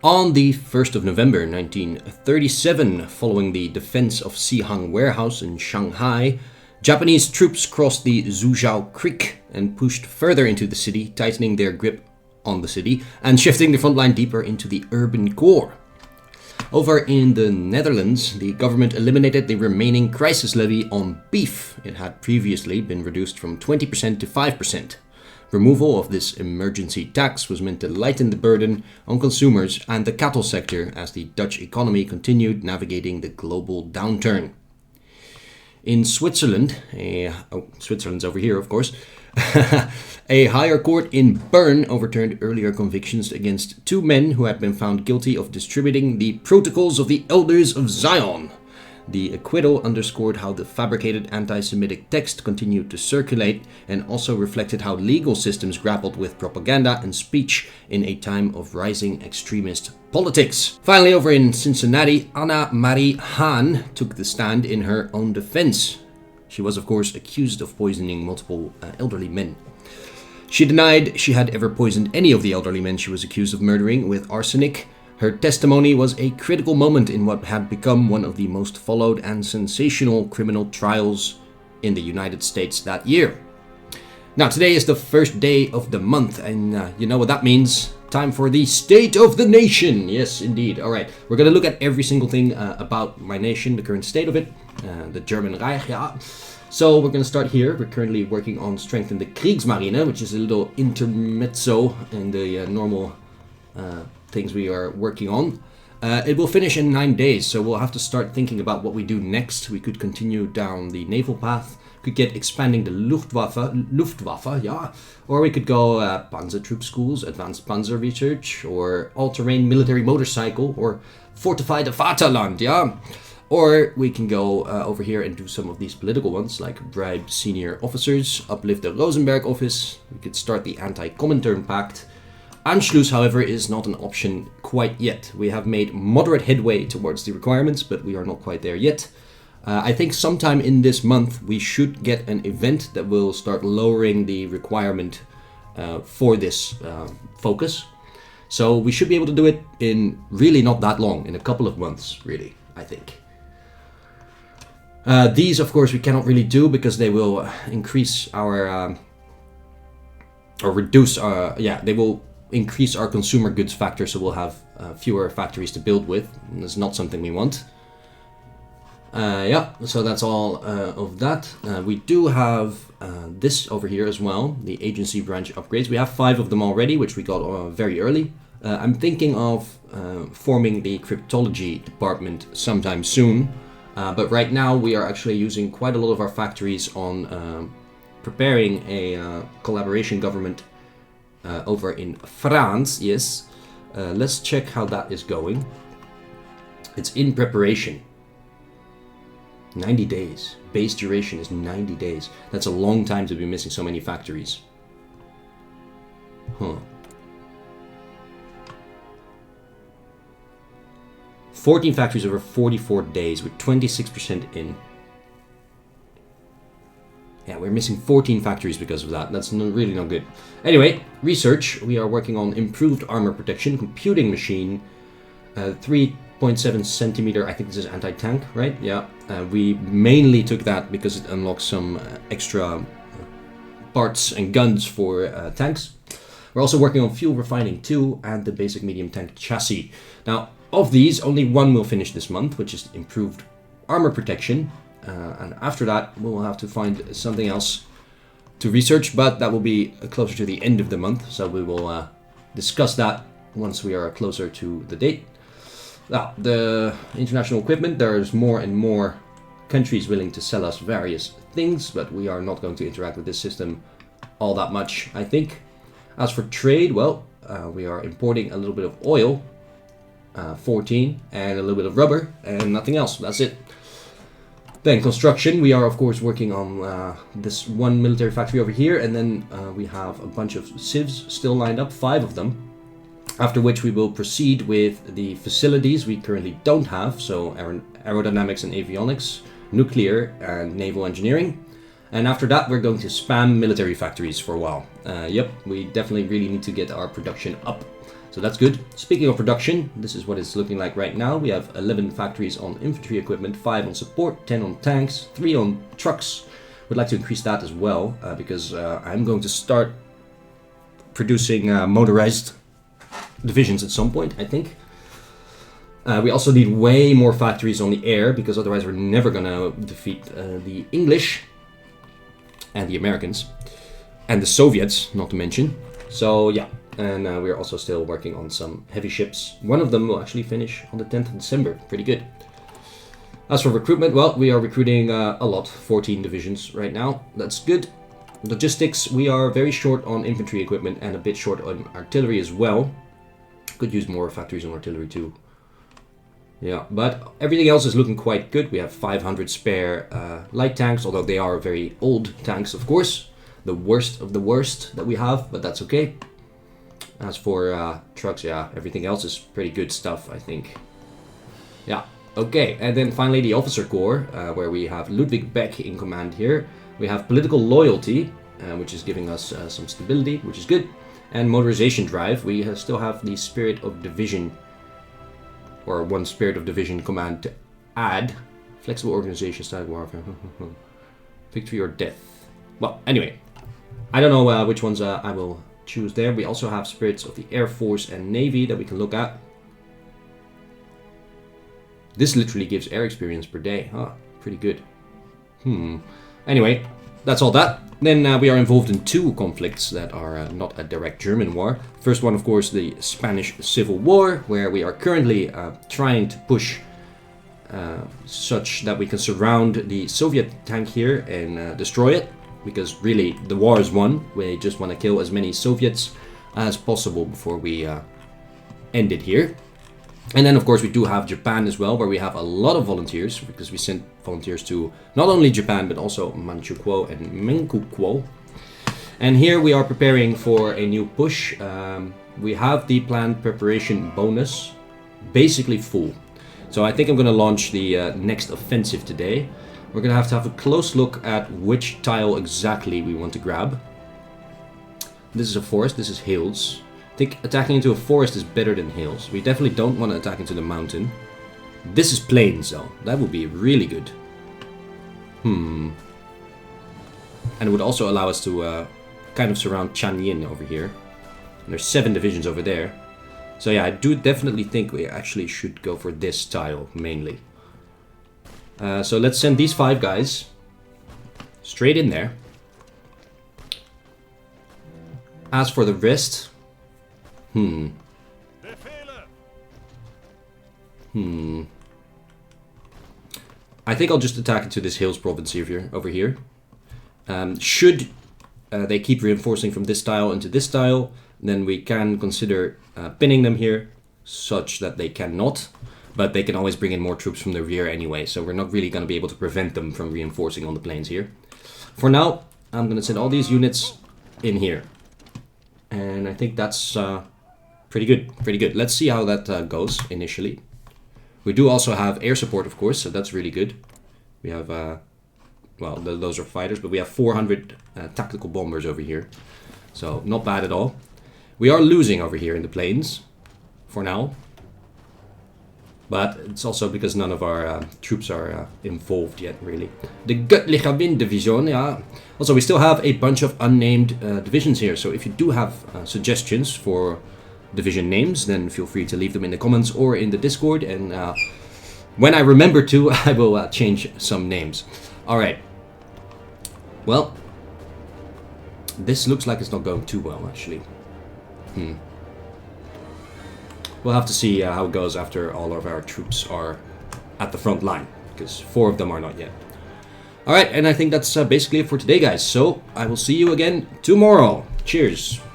On the 1st of November 1937, following the defense of Sihang Warehouse in Shanghai, Japanese troops crossed the Zhujiao Creek and pushed further into the city, tightening their grip on the city and shifting the front line deeper into the urban core. Over in the Netherlands, the government eliminated the remaining crisis levy on beef. It had previously been reduced from 20% to 5%. Removal of this emergency tax was meant to lighten the burden on consumers and the cattle sector as the Dutch economy continued navigating the global downturn. In Switzerland, Switzerland's over here, of course, a higher court in Bern overturned earlier convictions against two men who had been found guilty of distributing the Protocols of the Elders of Zion. The acquittal underscored how the fabricated anti-Semitic text continued to circulate and also reflected how legal systems grappled with propaganda and speech in a time of rising extremist politics. Finally, over in Cincinnati, Anna Marie Hahn took the stand in her own defense. She was, of course, accused of poisoning multiple elderly men. She denied she had ever poisoned any of the elderly men she was accused of murdering with arsenic. Her testimony was a critical moment in what had become one of the most followed and sensational criminal trials in the United States that year. Now, today is the first day of the month, and you know what that means. Time for the State of the Nation. Yes, indeed. All right, we're going to look at every single thing about my nation, the current state of it, the German Reich, yeah. So we're going to start here. We're currently working on strengthening the Kriegsmarine, which is a little intermezzo in the normal things we are working on. It will finish in 9 days, so we'll have to start thinking about what we do next. We could continue down the naval path, could get expanding the Luftwaffe, yeah, or we could go panzer troop schools, advanced panzer research, or all-terrain military motorcycle, or fortify the Vaterland, yeah. Or we can go over here and do some of these political ones, like bribe senior officers, uplift the Rosenberg office. We could start the anti-Comintern Pact. Anschluss, however, is not an option quite yet. We have made moderate headway towards the requirements, but we are not quite there yet. I think sometime in this month we should get an event that will start lowering the requirement for this focus. So we should be able to do it in really not that long, in a couple of months, really, I think. These, of course, we cannot really do because they will increase our, or reduce our, they will increase our consumer goods factor, so we'll have fewer factories to build with. And that's not something we want. So that's all of that. We do have this over here as well, the agency branch upgrades. We have 5 of them already, which we got very early. I'm thinking of forming the cryptology department sometime soon. But right now we are actually using quite a lot of our factories on preparing a collaboration government over in France, yes. Let's check how that is going. It's in preparation. 90 days. Base duration is 90 days. That's a long time to be missing so many factories. 14 factories over 44 days with 26% in. Yeah, we're missing 14 factories because of that. That's really not good. Anyway, research. We are working on improved armor protection, computing machine, 3.7 centimeter, I think this is anti-tank, right? Yeah. We mainly took that because it unlocks some extra parts and guns for tanks. We're also working on fuel refining too, and the basic medium tank chassis. Now, of these, only one will finish this month, which is improved armor protection. And after that, we'll have to find something else to research, but that will be closer to the end of the month. So we will discuss that once we are closer to the date. Now, the international equipment, there's more and more countries willing to sell us various things, but we are not going to interact with this system all that much, I think. As for trade, well, we are importing a little bit of oil, 14, and a little bit of rubber, and nothing else. That's it. Then construction, we are of course working on this one military factory over here, and then we have a bunch of civs still lined up, 5 of them. After which we will proceed with the facilities we currently don't have, so aerodynamics and avionics, nuclear and naval engineering. And after that we're going to spam military factories for a while. We definitely really need to get our production up. So that's good. Speaking of production, this is what it's looking like right now. We have 11 factories on infantry equipment, 5 on support, 10 on tanks, 3 on trucks. Would like to increase that as well because I'm going to start producing motorized divisions at some point, I think. We also need way more factories on the air because otherwise we're never gonna defeat the English and the Americans and the Soviets, not to mention. So yeah, and we're also still working on some heavy ships. One of them will actually finish on the 10th of December. Pretty good. As for recruitment, well, we are recruiting a lot, 14 divisions right now. That's good. Logistics, we are very short on infantry equipment and a bit short on artillery as well. Could use more factories on artillery too. Yeah, but everything else is looking quite good. We have 500 spare light tanks, although they are very old tanks, of course. The worst of the worst that we have, but that's okay. As for trucks, yeah, everything else is pretty good stuff, I think. Yeah, okay. And then finally the officer corps, where we have Ludwig Beck in command here. We have political loyalty, which is giving us some stability, which is good. And motorization drive, we still have the spirit of division, or one spirit of division command to add. Flexible organization, style warfare, victory or death. Well, anyway, I don't know which ones I will choose there. We also have spirits of the Air Force and Navy that we can look at. This literally gives air experience per day. Huh, pretty good. Anyway, that's all that. Then we are involved in 2 conflicts that are not a direct German war. First one, of course, the Spanish Civil War, where we are currently trying to push such that we can surround the Soviet tank here and destroy it. Because really, the war is won. We just want to kill as many Soviets as possible before we end it here. And then, of course, we do have Japan as well, where we have a lot of volunteers, because we sent volunteers to not only Japan, but also Manchukuo and Menkukuo. And here we are preparing for a new push. We have the planned preparation bonus basically full. So I think I'm going to launch the next offensive today. We're going to have a close look at which tile exactly we want to grab. This is a forest, this is hills. I think attacking into a forest is better than hills. We definitely don't want to attack into the mountain. This is plains though. That would be really good. And it would also allow us to kind of surround Chanyin over here. And there's 7 divisions over there. So yeah, I do definitely think we actually should go for this tile mainly. So let's send these 5 guys straight in there. As for the rest, I think I'll just attack into this hills province over here. Should they keep reinforcing from this tile into this tile, then we can consider pinning them here, such that they cannot. But they can always bring in more troops from the rear anyway, so we're not really going to be able to prevent them from reinforcing on the plains here. For now, I'm going to send all these units in here. And I think that's pretty good, pretty good. Let's see how that goes initially. We do also have air support, of course, so that's really good. We have, well, those are fighters, but we have 400 tactical bombers over here. So not bad at all. We are losing over here in the plains, for now. But it's also because none of our troops are involved yet, really. The Göttlicher Wind Division, yeah. Also, we still have a bunch of unnamed divisions here. So if you do have suggestions for division names, then feel free to leave them in the comments or in the Discord. And when I remember to, I will change some names. Alright. Well, this looks like it's not going too well, actually. We'll have to see how it goes after all of our troops are at the front line, because 4 of them are not yet. Alright, and I think that's basically it for today, guys. So, I will see you again tomorrow. Cheers!